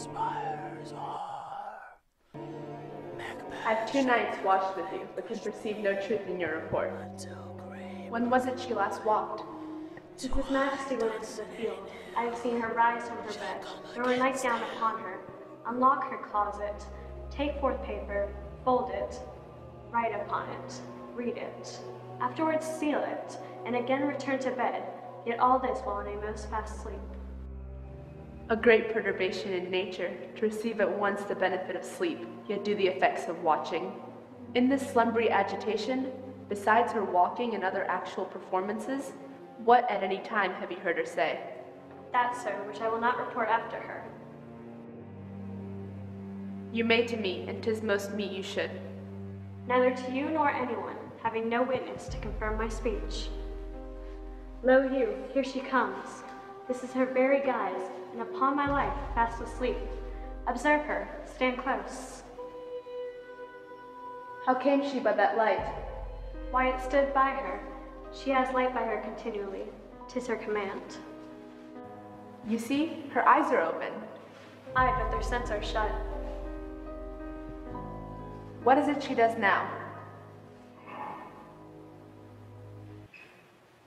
spires are. Macbeth. I have 2 nights watched with you, but can perceive no truth in your report. When was it she last walked? Since His Majesty went into the field, I have seen her rise from her bed, throw her nightgown upon her, unlock her closet, take forth paper, fold it, write upon it, read it, afterwards seal it, and again return to bed, yet all this while in a most fast sleep. A great perturbation in nature, to receive at once the benefit of sleep, yet do the effects of watching. In this slumbery agitation, besides her walking and other actual performances, what at any time have you heard her say? That, sir, which I will not report after her. You may to me, and 'tis most meet you should. Neither to you nor anyone, having no witness to confirm my speech. Lo you, here she comes. This is her very guise, and upon my life, fast asleep. Observe her, stand close. How came she by that light? Why, it stood by her. She has light by her continually. 'Tis her command. You see, her eyes are open. Aye, but their sense are shut. What is it she does now?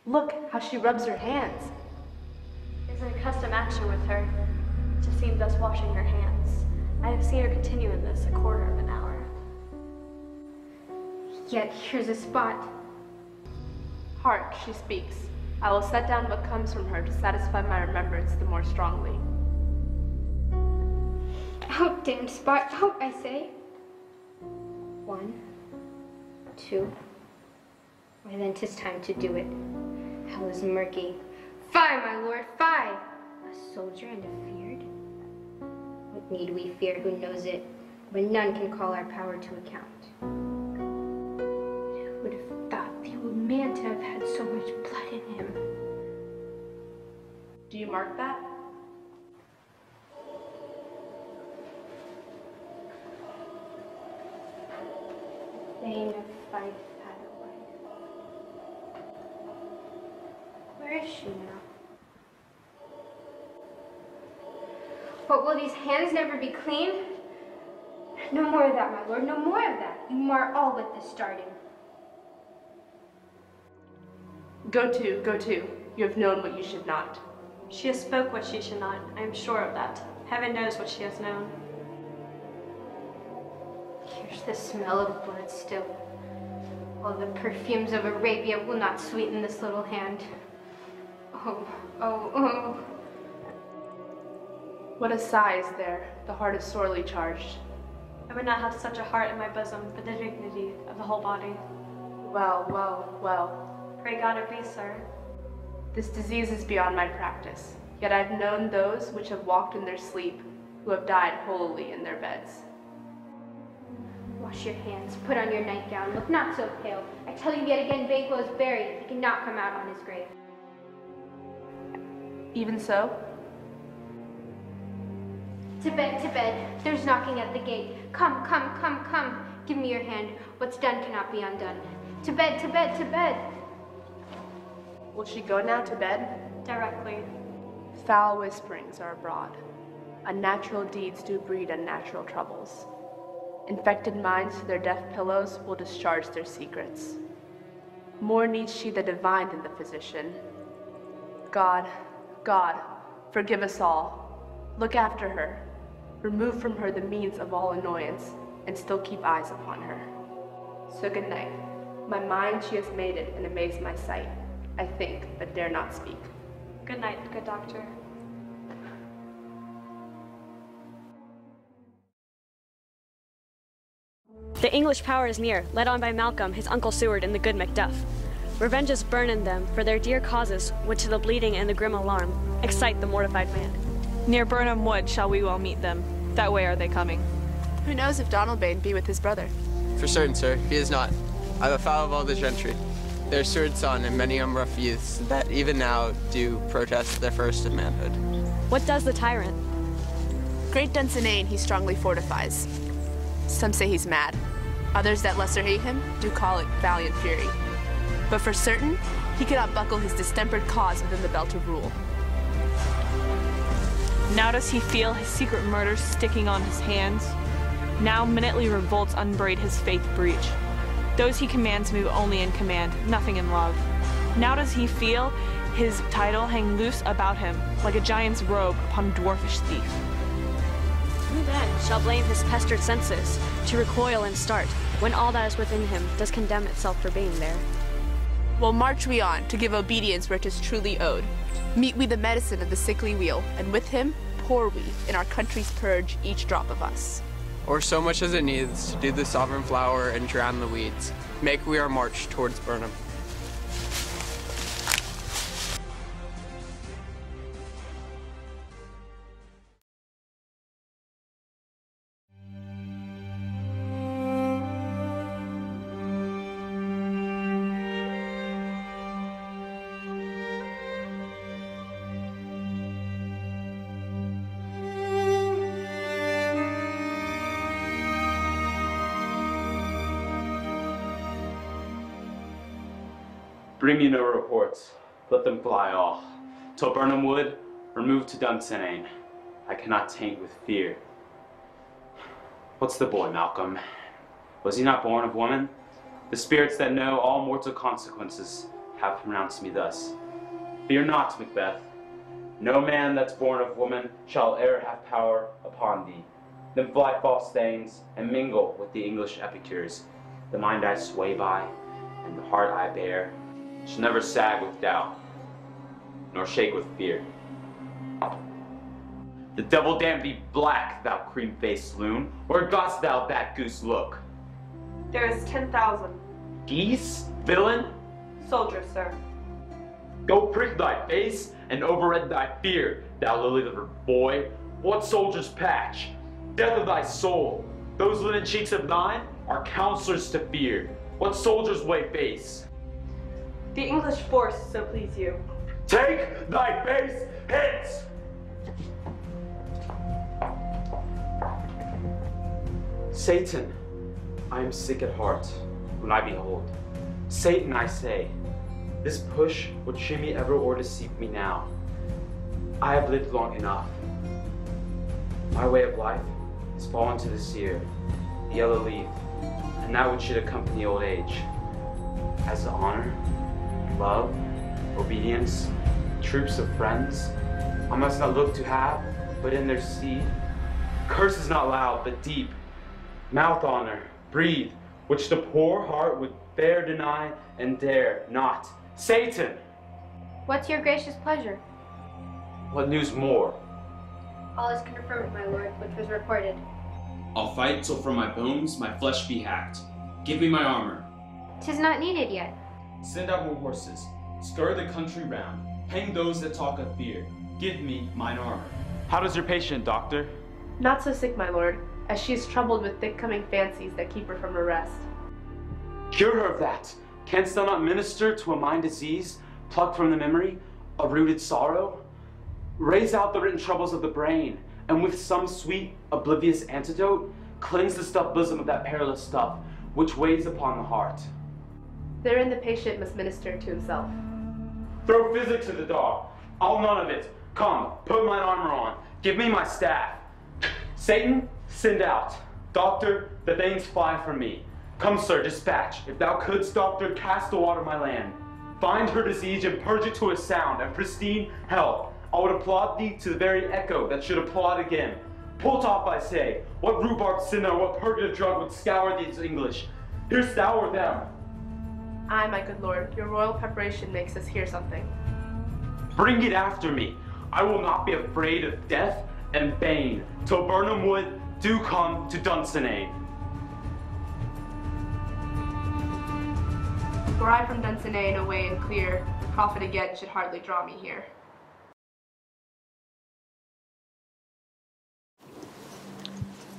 Look how she rubs her hands. It is an accustomed action with her, to seem thus washing her hands. I have seen her continue in this a quarter of an hour. Yet here's a spot. Hark, she speaks. I will set down what comes from her to satisfy my remembrance the more strongly. Out, damned spot, out, I say. 1, 2. Why then 'tis time to do it. Hell is murky. Fie, my lord, fie! A soldier and afeared? What need we fear who knows it, when none can call our power to account? Who would have thought the old man to have had so much blood in him? Do you mark that? Thane of Fife had a wife. Where is she now? What, will these hands never be clean? No more of that, my lord, no more of that. You mar all with this starting. Go to, go to. You have known what you should not. She has spoke what she should not, I am sure of that. Heaven knows what she has known. Here's the smell of blood still. All the perfumes of Arabia will not sweeten this little hand. Oh, oh, oh. What a sigh is there. The heart is sorely charged. I would not have such a heart in my bosom for the dignity of the whole body. Well, well, well. Pray God it be, sir. This disease is beyond my practice, yet I have known those which have walked in their sleep, who have died holily in their beds. Wash your hands, put on your nightgown, look not so pale. I tell you yet again, Banquo is buried, he cannot come out on his grave. Even so? To bed, there's knocking at the gate. Come, come, come, come, give me your hand, what's done cannot be undone. To bed, to bed, to bed. Will she go now to bed? Directly. Foul whisperings are abroad. Unnatural deeds do breed unnatural troubles. Infected minds to their deaf pillows will discharge their secrets. More needs she the divine than the physician. God, God, forgive us all. Look after her. Remove from her the means of all annoyance, and still keep eyes upon her. So good night. My mind she has made it, and amazed my sight. I think, but dare not speak. Good night, good doctor. The English power is near, led on by Malcolm, his uncle Seward, and the good Macduff. Revenge is burn in them for their dear causes, which to the bleeding and the grim alarm excite the mortified man. Near Burnham Wood shall we well meet them. That way are they coming. Who knows if Donalbain be with his brother? For certain, sir, he is not. I have a foul of all the gentry. Their Seward's son and many rough youths that even now do protest their first of manhood. What does the tyrant? Great Dunsinane he strongly fortifies. Some say he's mad. Others that lesser hate him do call it valiant fury. But for certain, he cannot buckle his distempered cause within the belt of rule. Now does he feel his secret murders sticking on his hands? Now minutely revolts unbraid his faith breach. Those he commands move only in command, nothing in love. Now does he feel his title hang loose about him, like a giant's robe upon a dwarfish thief. Who then shall blame his pestered senses, to recoil and start, when all that is within him does condemn itself for being there? Well, march we on, to give obedience where 'tis truly owed. Meet we the medicine of the sickly wheel, and with him pour we, in our country's purge, each drop of us. Or so much as it needs to do the sovereign flower and drown the weeds. Make we our march towards Burnham. Bring me no reports. Let them fly all. Till Burnham Wood, remove to Dunsinane. I cannot taint with fear. What's the boy, Malcolm? Was he not born of woman? The spirits that know all mortal consequences have pronounced me thus. Fear not, Macbeth. No man that's born of woman shall e'er have power upon thee. Then fly false things, and mingle with the English epicures. The mind I sway by, and the heart I bear, shall never sag with doubt, nor shake with fear. The devil damn thee black, thou cream-faced loon, where dost thou that goose look? There is 10,000. Geese? Villain? Soldiers, sir. Go prick thy face, and overread thy fear, thou lily-livered boy. What soldier's patch? Death of thy soul. Those linen cheeks of thine are counselors to fear. What soldier's way face? The English force, so please you. Take thy face hence! Satan, I am sick at heart when I behold. Satan, I say, this push would shame me ever or deceive me now. I have lived long enough. My way of life has fallen to the sear, the yellow leaf, and that which should accompany old age. As the honor, love, obedience, troops of friends, I must not look to have, but in their seed. Curse is not loud, but deep. Mouth honor, breathe, which the poor heart would fair deny and dare not. Satan! What's your gracious pleasure? What news more? All is confirmed, my lord, which was reported. I'll fight till from my bones my flesh be hacked. Give me my armor. 'Tis not needed yet. Send out more horses. Stir the country round. Hang those that talk of fear. Give me mine armor. How does your patient, doctor? Not so sick, my lord, as she is troubled with thick-coming fancies that keep her from her rest. Cure her of that. Canst thou not minister to a mind disease, pluck from the memory a rooted sorrow? Raise out the written troubles of the brain, and with some sweet, oblivious antidote, cleanse the stuffed bosom of that perilous stuff which weighs upon the heart. Therein the patient must minister to himself. Throw physic to the dog. I'll none of it. Come, put mine armor on. Give me my staff. Satan, send out. Doctor, the things fly from me. Come, sir, dispatch. If thou couldst, doctor, cast the water my land. Find her disease and purge it to a sound and pristine health. I would applaud thee to the very echo that should applaud again. Pull it off, I say. What rhubarb sin or what purgative drug would scour these English? Hearst thou or them? Aye, my good lord, your royal preparation makes us hear something. Bring it after me. I will not be afraid of death and bane till Burnham Wood do come to Dunsinane. Were I from Dunsinane away and clear, the prophet again should hardly draw me here.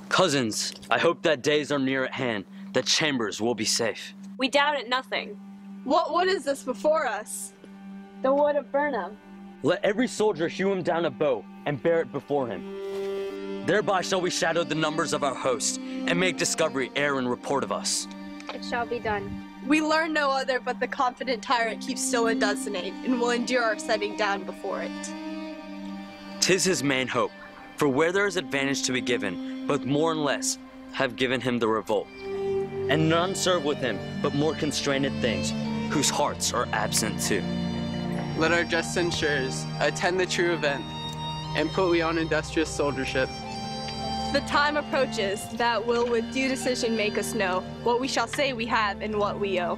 Cousins, I hope that days are near at hand, that Chambers will be safe. We doubt it nothing. What is this before us? The wood of Burnham. Let every soldier hew him down a bow and bear it before him. Thereby shall we shadow the numbers of our host and make discovery ere in report of us. It shall be done. We learn no other but the confident tyrant keeps still in Dunsinane, and will endure our setting down before it. 'Tis his main hope, for where there is advantage to be given, both more and less have given him the revolt. And none serve with him but more constrained things, whose hearts are absent too. Let our just censures attend the true event, and put we on industrious soldiership. The time approaches that will with due decision make us know what we shall say we have and what we owe.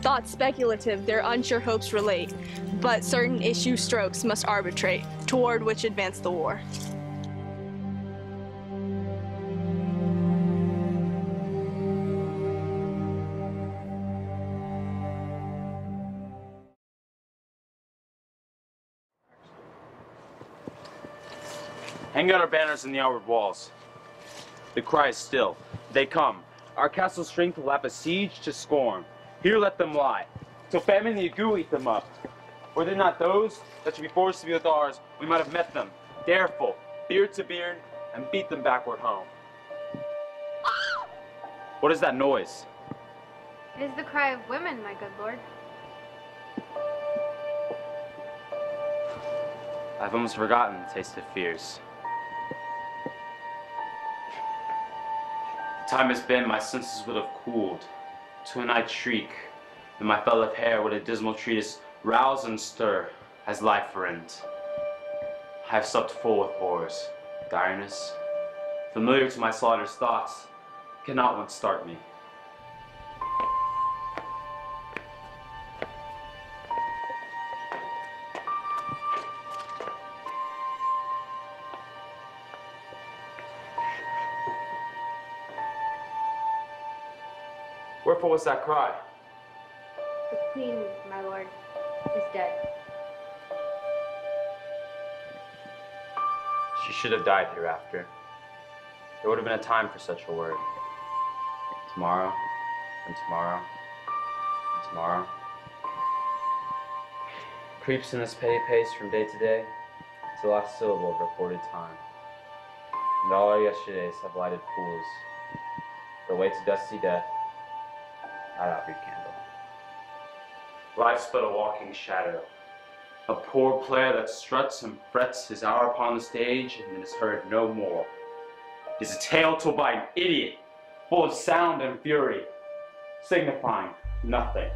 Thoughts speculative their unsure hopes relate, but certain issue strokes must arbitrate, toward which advance the war. Hang out our banners in the outward walls. The cry is still. They come. Our castle's strength will lap a siege to scorn. Here let them lie, till famine the ague eat them up. Were they not those that should be forced to be with ours, we might have met them, dareful, beard to beard, and beat them backward home. What is that noise? It is the cry of women, my good lord. I've almost forgotten the taste of fears. Time has been, my senses would have cooled to a night shriek, and my fell of hair would a dismal treatise rouse and stir as life for end. I have slept full with horrors, direness, familiar to my slaughter's thoughts, cannot once start me. Wherefore was that cry? The queen, my lord, is dead. She should have died hereafter. There would have been a time for such a word. Tomorrow, and tomorrow, and tomorrow. Creeps in this petty pace from day to day, to the last syllable of recorded time. And all our yesterdays have lighted pools. The way to dusty death, I'd out your candle. Life's but a walking shadow. A poor player that struts and frets his hour upon the stage and then is heard no more. It is a tale told by an idiot, full of sound and fury, signifying nothing.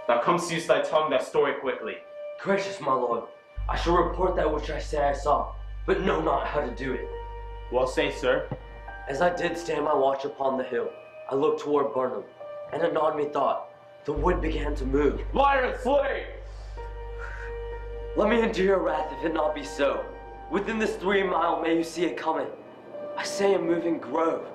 Thou comest to use thy tongue, thy story quickly. Gracious my lord, I shall report that which I say I saw, but know not how to do it. Well, say, sir. As I did stand my watch upon the hill, I looked toward Burnham, and anon methought the wood began to move. Liar and slave! Let me endure your wrath if it not be so. Within this 3 mile may you see it coming. I say a moving grove.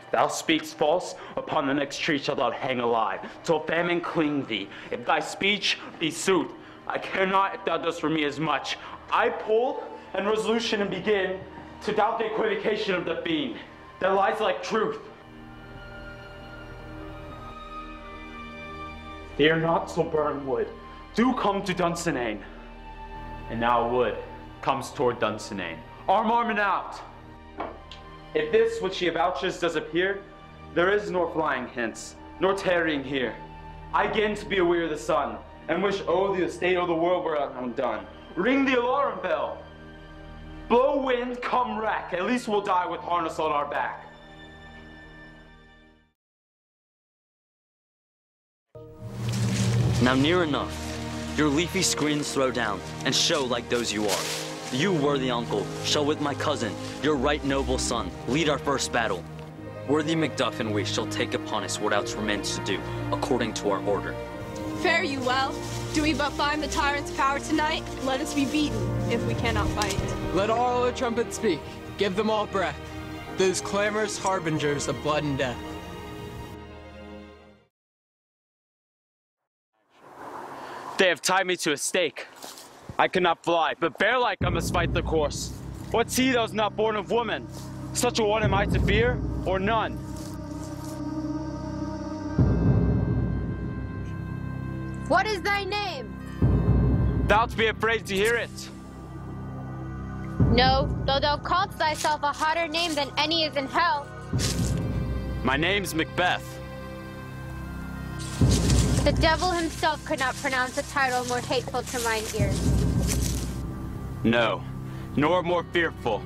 If thou speakst false, upon the next tree shalt thou hang alive, till famine cling thee. If thy speech be sooth, I care not if thou dost for me as much. I pull and resolution and begin to doubt the equivocation of the fiend that lies like truth. Fear not till burn wood. Do come to Dunsinane. And now wood comes toward Dunsinane. Arm and out. If this which she avouches does appear, there is nor flying hence, nor tarrying here. I gain to be aweary of the sun, and wish the estate of the world were undone. Ring the alarm bell. Blow wind, come wreck. At least we'll die with harness on our back. Now near enough, your leafy screens throw down, and show like those you are. You, worthy uncle, shall with my cousin, your right noble son, lead our first battle. Worthy Macduff and we shall take upon us what else remains to do, according to our order. Fare you well. Do we but find the tyrant's power tonight? Let us be beaten, if we cannot fight. Let all the trumpets speak. Give them all breath. Those clamorous harbingers of blood and death. They have tied me to a stake. I cannot fly, but bear-like I must fight the course. What's he that was not born of woman? Such a one am I to fear, or none? What is thy name? Thou'lt be afraid to hear it. No, though thou callest thyself a hotter name than any is in hell. My name's Macbeth. The devil himself could not pronounce a title more hateful to mine ears. No, nor more fearful.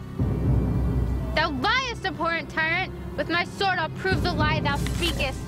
Thou liest, abhorrent tyrant! With my sword I'll prove the lie thou speakest.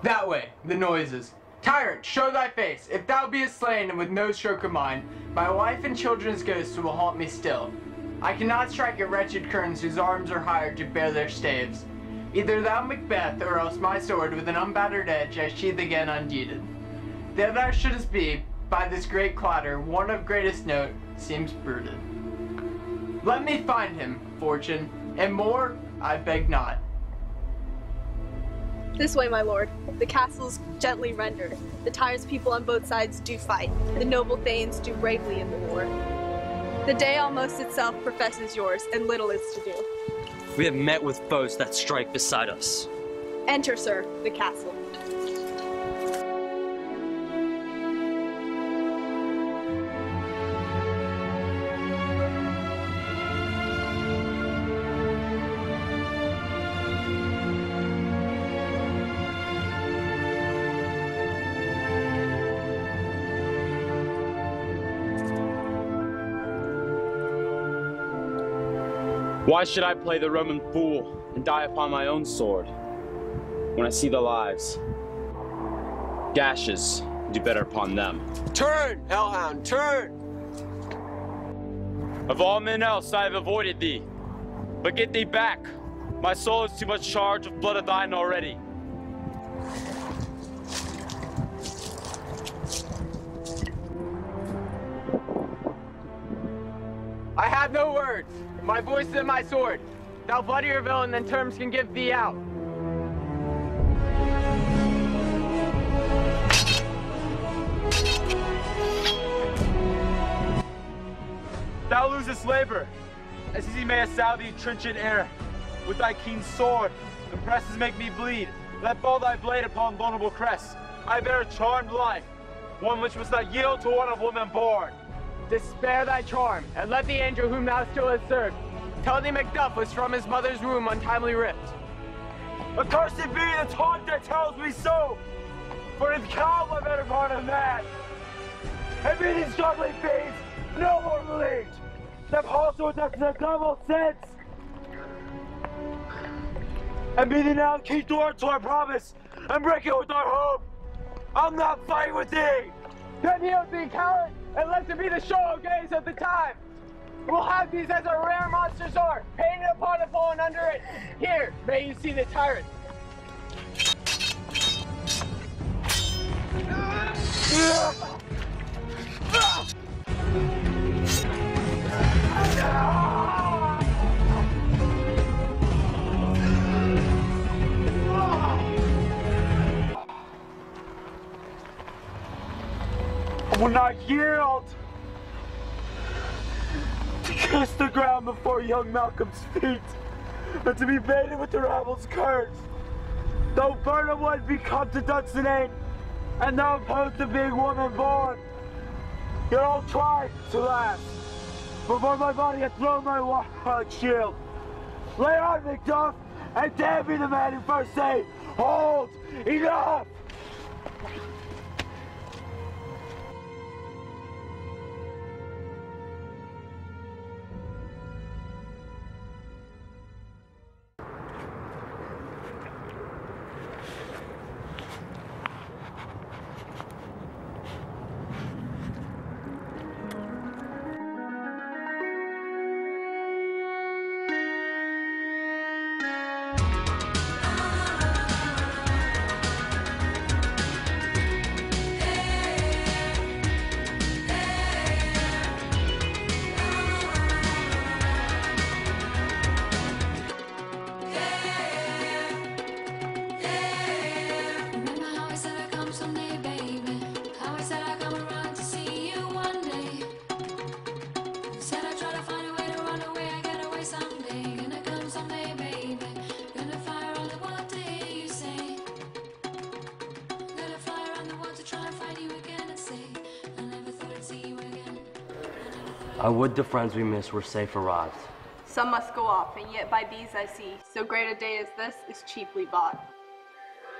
That way, the noises. Tyrant, show thy face. If thou beest slain and with no stroke of mine, my wife and children's ghosts will haunt me still. I cannot strike at wretched kerns whose arms are hired to bear their staves. Either thou Macbeth, or else my sword with an unbattered edge I sheathe again undeeded. That thou shouldst be, by this great clatter, one of greatest note, seems bruited. Let me find him, fortune, and more I beg not. This way, my lord. The castle's gently rendered. The townspeople on both sides do fight. The noble thanes do bravely in the war. The day almost itself professes yours, and little is to do. We have met with foes that strike beside us. Enter, sir, the castle. Why should I play the Roman fool and die upon my own sword? When I see the lives, gashes do better upon them. Turn, hellhound, turn! Of all men else I have avoided thee, but get thee back. My soul is too much charged with blood of thine already. I have no words. My voice is in my sword. Thou bloodier villain than terms can give thee out. Thou losest labor, as easy may assail thee trenchant air. With thy keen sword, the presses make me bleed. Let fall thy blade upon vulnerable crests. I bear a charmed life, one which must not yield to one of woman born. Despair thy charm, and let the angel whom thou still hast served tell thee Macduff was from his mother's womb untimely ripped. Accursed be the taunt that tells me so, for it's cowed my better part of man. And be these struggling fiends no more relieved, that also with us in a double sense. And be thee now keep the word to our promise, and break it with our hope. I'll not fight with thee. Then yield thee, coward, and let it be the show of gaze of the time. We'll have these as our rare monsters are, painted upon a pole and under it. Here, may you see the tyrant. I will not yield to kiss the ground before young Malcolm's feet, and to be baited with the rabble's curse. Though Burnham would become to Dunsinane, and thou opposed to being woman born, yet I'll try to last, before my body hath thrown my warlike shield. Lay on, Macduff, and damn be the man who first say, hold, enough! I would the friends we miss were safe arrived. Some must go off, and yet by these I see, so great a day as this is cheaply bought.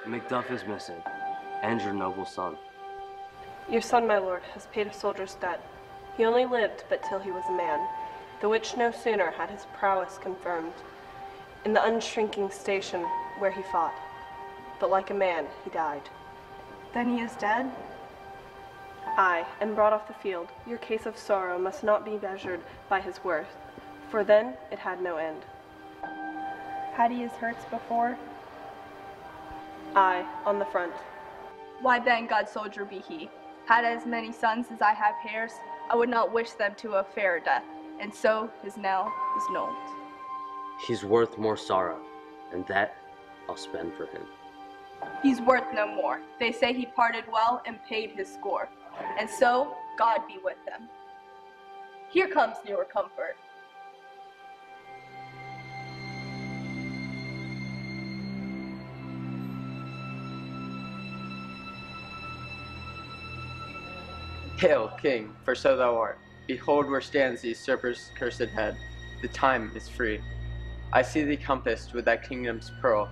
Macduff is missing, and your noble son. Your son, my lord, has paid a soldier's debt. He only lived but till he was a man, the which no sooner had his prowess confirmed in the unshrinking station where he fought, but like a man he died. Then he is dead? Aye, and brought off the field. Your case of sorrow must not be measured by his worth, for then it had no end. Had he his hurts before? Aye, on the front. Why then, God soldier be he. Had as many sons as I have hairs, I would not wish them to a fairer death, and so his knell is knolled. He's worth more sorrow, and that I'll spend for him. He's worth no more. They say he parted well and paid his score, and so God be with them. Here comes newer comfort. Hail, King, for so thou art. Behold where stands the usurper's cursed head. The time is free. I see thee compassed with that kingdom's pearl.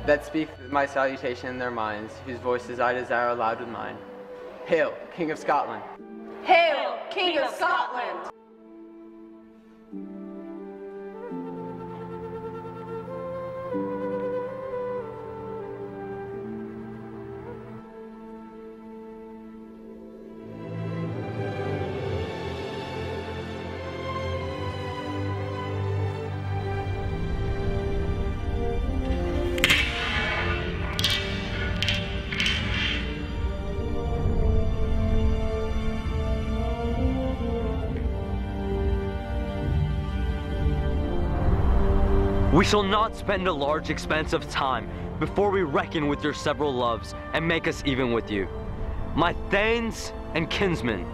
That speak my salutation in their minds, whose voices I desire aloud with mine. Hail, King of Scotland. Hail, King of Scotland! We shall not spend a large expense of time before we reckon with your several loves and make us even with you, my thanes and kinsmen.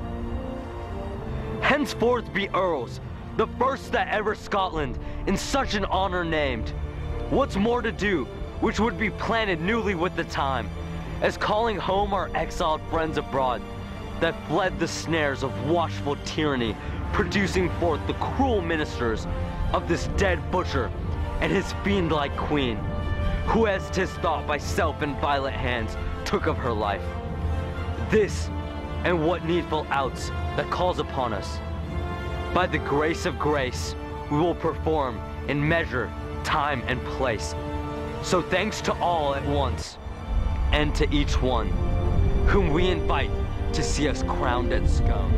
Henceforth be earls, the first that ever Scotland in such an honor named. What's more to do, which would be planted newly with the time, as calling home our exiled friends abroad, that fled the snares of watchful tyranny, producing forth the cruel ministers of this dead butcher and his fiend-like queen, who as 'tis thought by self and violent hands took of her life. This, and what needful outs that calls upon us, by the grace of grace, we will perform in measure, time, and place. So thanks to all at once, and to each one, whom we invite to see us crowned at Scone.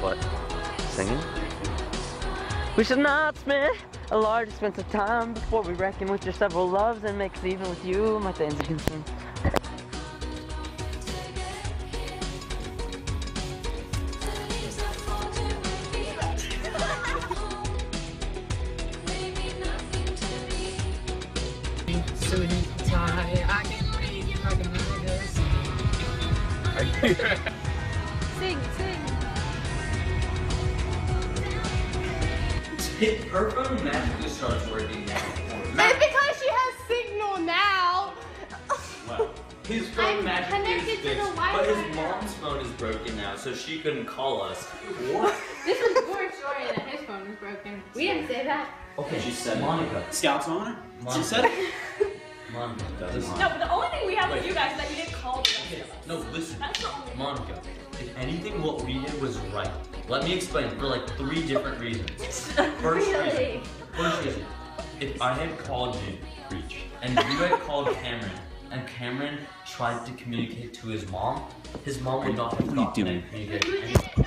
what? Singing? We should not spend a large expensive time before we reckon with your several loves and makes even with you my things are concerned. Sing. Her phone magically starts working now. It's because she has signal now. Well, his phone magically is connected to the fixed, Wi-Fi but his now. mom's phone is broken now, so she couldn't call us. What? This is your story that his phone was broken. We didn't say that. Okay, she said Monica. Scouts on her? Monica. She said it? Monica doesn't. No, but the only thing we have with you guys is that you didn't call me. No, listen. That's the only Monica, if anything, what we did was right. Let me explain for like 3 different reasons. First reason, if I had called you, Preach, and you had called Cameron, and Cameron tried to communicate to his mom would not have gotten any communication.